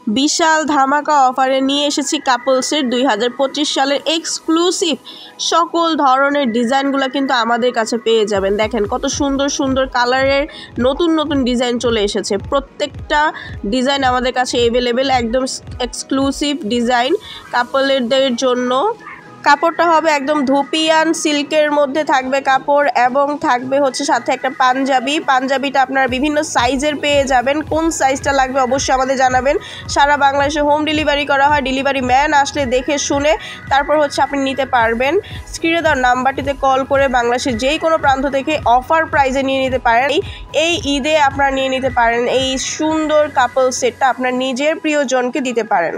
বিশাল ধামাকা অফারে নিয়ে এসেছি কাপলসের 2025 সালের এক্সক্লুসিভ সকল ধরনের ডিজাইনগুলো কিন্তু আমাদের কাছে পেয়ে যাবেন। দেখেন কত সুন্দর সুন্দর কালারের নতুন নতুন ডিজাইন চলে এসেছে। প্রত্যেকটা ডিজাইন আমাদের কাছে অ্যাভেলেবেল, একদম এক্সক্লুসিভ ডিজাইন কাপলদের জন্য। কাপড়টা হবে একদম ধুপিয়ান সিল্কের মধ্যে থাকবে কাপড়, এবং থাকবে হচ্ছে সাথে একটা পাঞ্জাবিটা আপনারা বিভিন্ন সাইজের পেয়ে যাবেন। কোন সাইজটা লাগবে অবশ্যই আমাদের জানাবেন। সারা বাংলাদেশে হোম ডেলিভারি করা হয়। ডেলিভারি ম্যান আসলে দেখে শুনে তারপর হচ্ছে আপনি নিতে পারবেন। স্ক্রিনে দেওয়া নাম্বারটিতে কল করে বাংলাদেশের যেই কোনো প্রান্ত থেকে অফার প্রাইজে নিয়ে নিতে পারেন। এই ঈদে আপনারা নিয়ে নিতে পারেন এই সুন্দর কাপল সেটটা, আপনার নিজের প্রিয়জনকে দিতে পারেন।